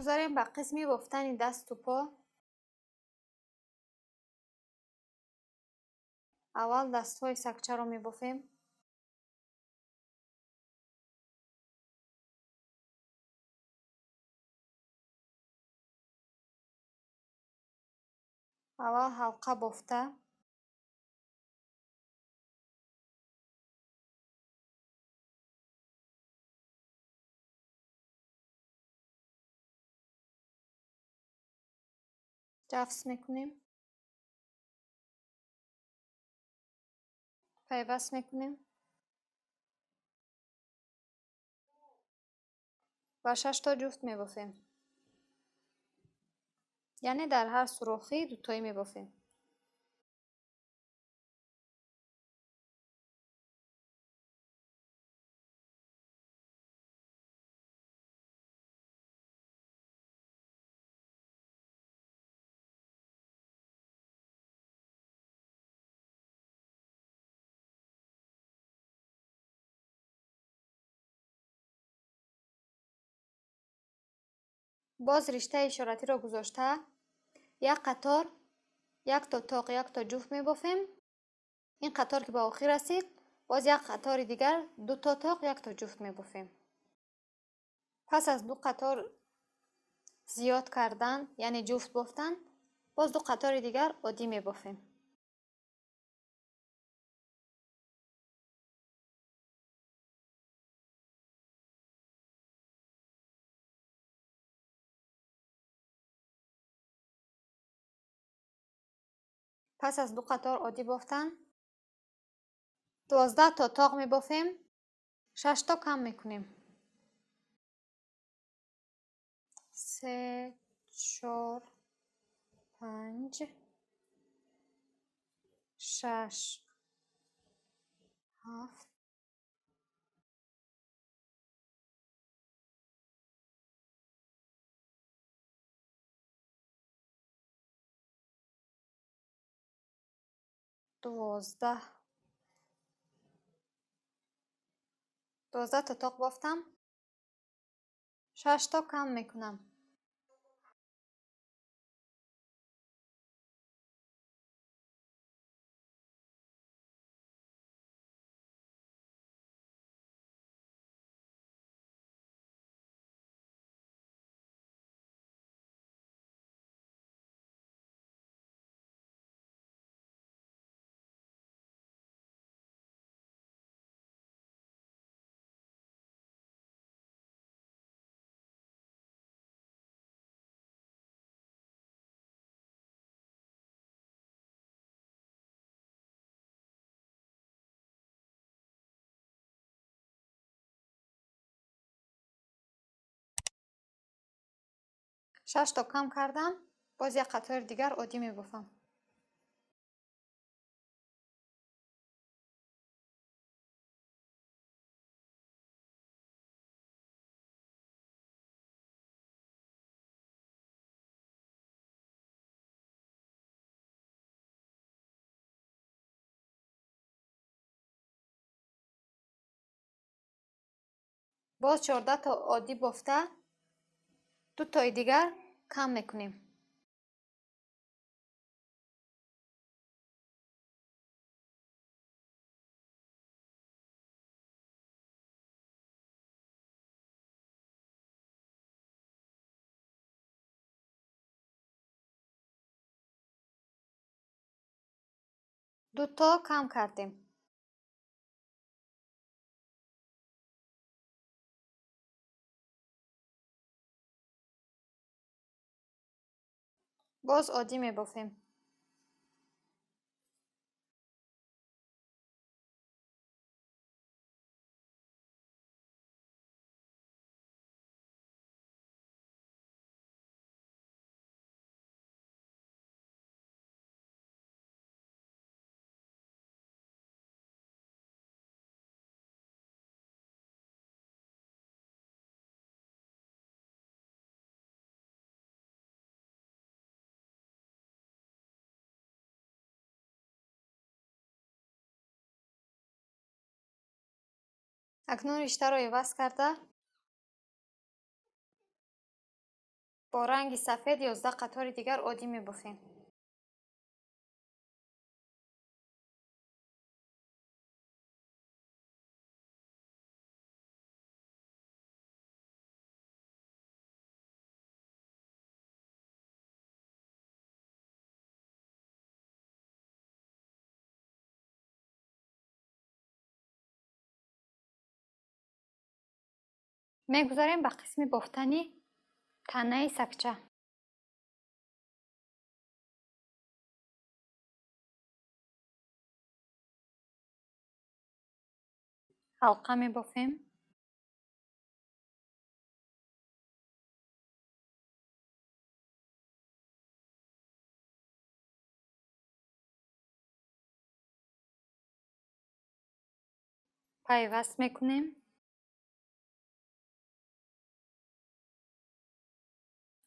بگذاریم به قسمی بافتن دست و پا. اول دست‌های سگچه رو می‌بافیم. اول حلقه بافته. جفت میکنیم. پیوست میکنیم. و 6 تا جفت می‌بافیم. یعنی در هر سوراخی دو تایی می‌بافیم. باز رشته اشارتی را گذاشته یک قطار یک تا تاق یک تا جفت می‌بافیم. این قطار که به آخر رسید باز یک قطار دیگر دو تا تاق یک تا جفت می‌بافیم. پس از دو قطار زیاد کردن یعنی جفت بافتن باز دو قطار دیگر عادی می‌بافیم. پس از دو قطار عادی بافتن 12 تا تاق می‌بافیم. 6 تا کم می‌کنیم. 3 4 5 6 7 12 تا تاق بافتم. 6 تا کم میکنم. 6 تا کم کردم. باز یک قطار دیگر عادی می‌بافم. باز 14 تا عادی بافته دو تای دیگر کم میکنیم. دو تا کم کردیم. باز عادی می‌بافیم. اکنون رشته را عوض کرده با رنگ سفید 11 قطار دیگر عادی می‌بافیم. می‌گذاریم به قسم بافتنی تنه سکچه. حلقه می‌بافیم. پیوست می‌کنیم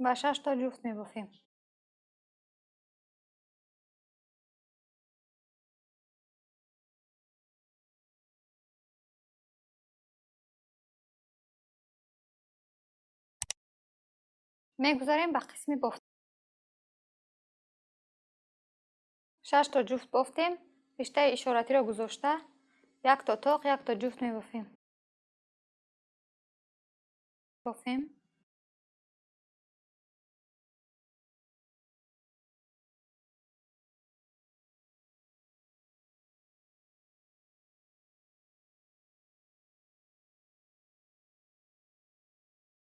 و 6 تا جفت می‌بافیم. می‌گذاریم به قسم بافت. 6 تا جفت بافتیم. رشته اشاراتی را گذاشته 1 تا تاق 1 تا جفت می‌بافیم.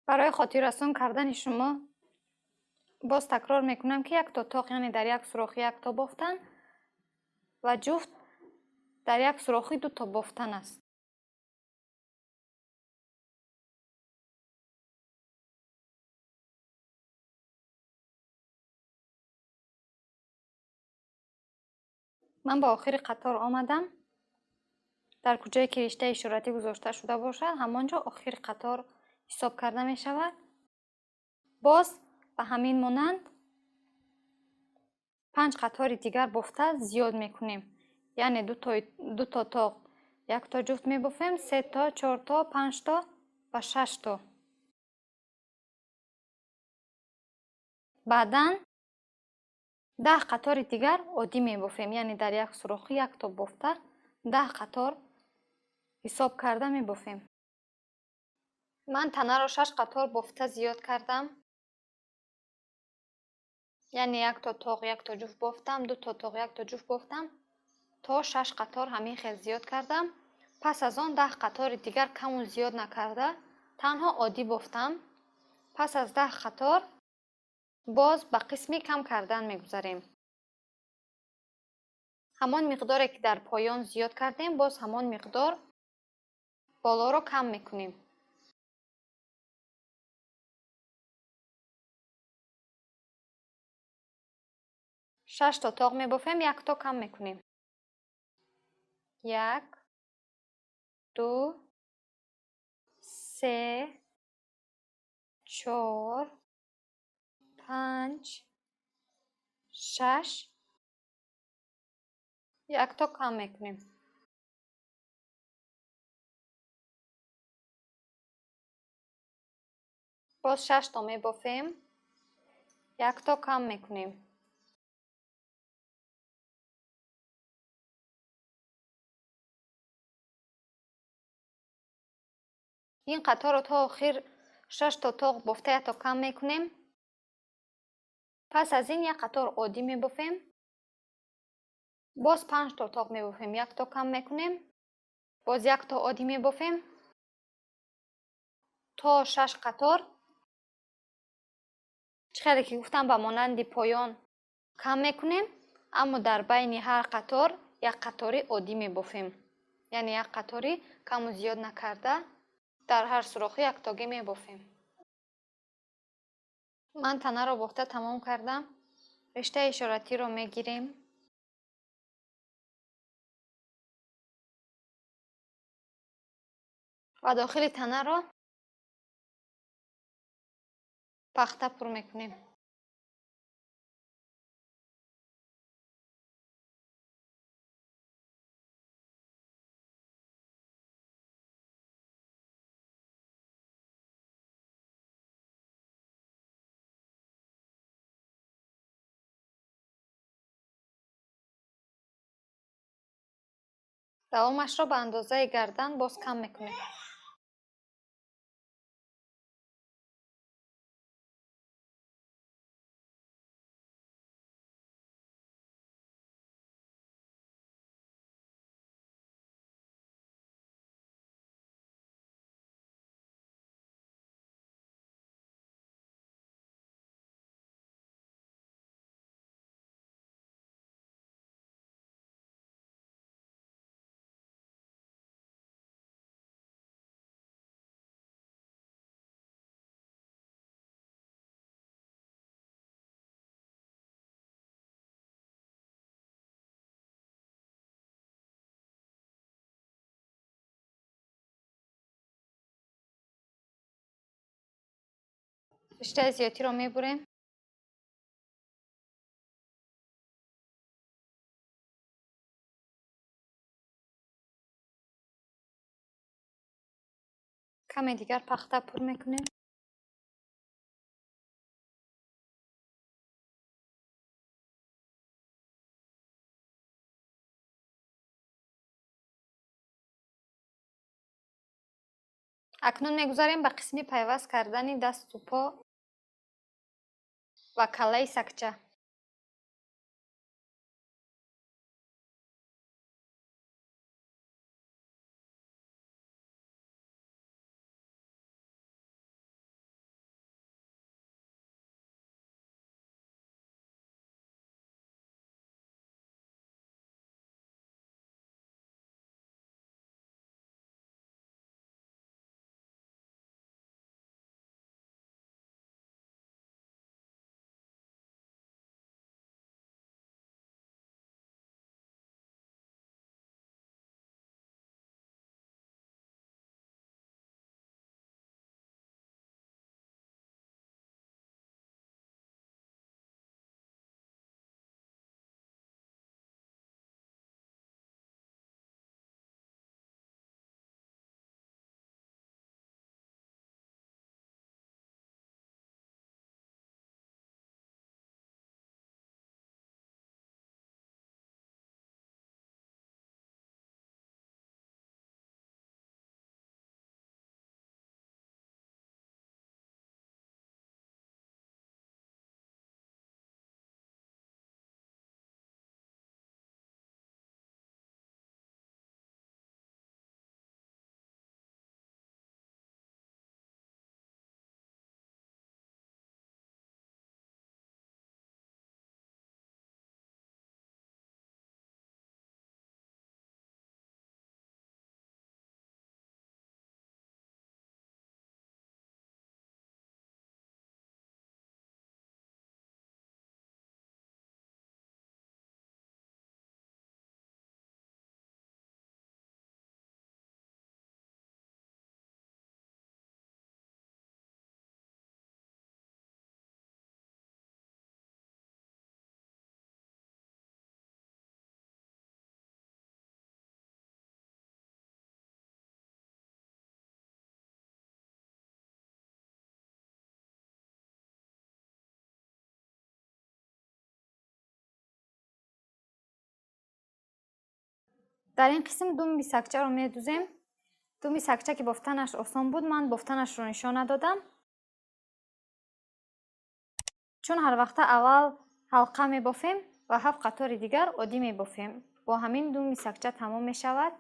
برای خاطررسان کردن شما باز تکرار میکنم که 1 تا تاق یعنی در یک سوراخ 1 تا بافتن و جفت در یک سوراخی 2 تا بافتن است. من با آخر قطار آمدم. در کجایی که رشته اشاراتی گذاشته شده باشد همانجا آخر قطار حساب کرده می شود. باز به همین مانند 5 قطار دیگر بافته زیاد میکنیم. یعنی 2 تا تاق 1 تا جفت می بافیم، 3 تا 4 تا 5 تا و 6 تا. بعداً 10 قطار دیگر عادی می بافیم. یعنی در یک سوراخی 1 تا بافته 10 قطار حساب کرده می بافیم. من تنه را 6 قطار بافته زیاد کردم. یعنی 1 تا تاق 1 تا جفت بافتم، 2 تا تاق 1 تا جفت بافتم تا 6 قطار همین خیلی زیاد کردم. پس از آن 10 قطار دیگر کم و زیاد نکرده تنها عادی بافتم. پس از 10 قطار باز به قسمی کم کردن میگذاریم. همان مقداری که در پایان زیاد کردیم باز همان مقدار بالا را کم میکنیم. شش تا تاق میبافیم، 1 تا کم میکنیم. 1 2 3 4 5 6 1 تا کم میکنیم. باز 6 تا میبافیم، 1 تا کم میکنیم. این قطار رو تا آخر 6 تا تاق بافته 1 تا کم میکنیم. پس از این 1 قطار عادی میبافیم. باز 5 تا تاق میبافیم، 1 تا کم میکنیم. باز 1 تا عادی میبافیم تا 6 قطار. چقدر که گفتم به مانند پایان کم میکنیم، اما در بین هر قطار 1 قطاری عادی میبافیم. یعنی 1 قطاری کم و زیاد نکرده در هر سوراخی 1 تاگی میبافیم. من تنه را بافته تمام کردم. رشته اشاراتی را میگیریم و داخل تنه را پخته پر میکنیم. давомашро ба андозаи гардан боз кам мекунем. риштаи зиёдиро мебурем. каме дигар пахта пур мекунем. акнун мегузарем ба қисми пайваст кардани дасту по ва калаи сагча. дар ин қисм думи сагчаро медузем. думи сагча ки бофтанаш осон буд, ман бофтанашро нишон надодам, чун ҳар вақта аввал ҳалқа мебофем ва 7 қатори дигар оддӣ мебофем. бо ҳамин думи сагча тамом мешавад.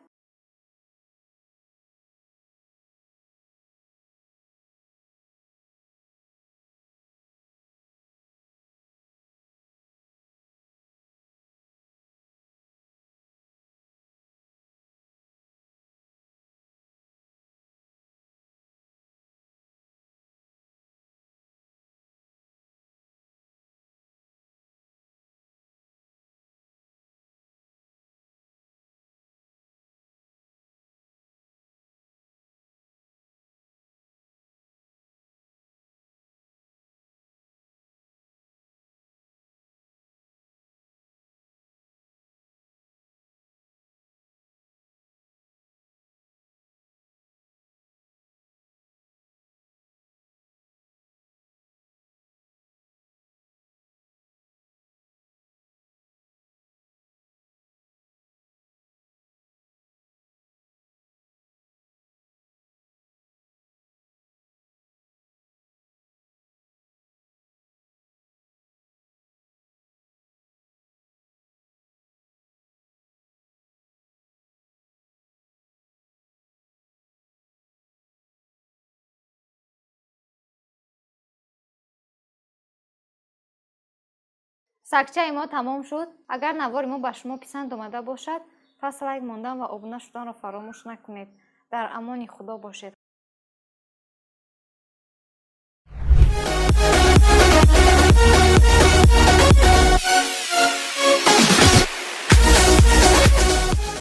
سکچه ما تمام شد. اگر نوار ما به شما پسند آمده باشد پس لایک ماندن و ابونه شدن را فراموش نکنید. در امان خدا باشید.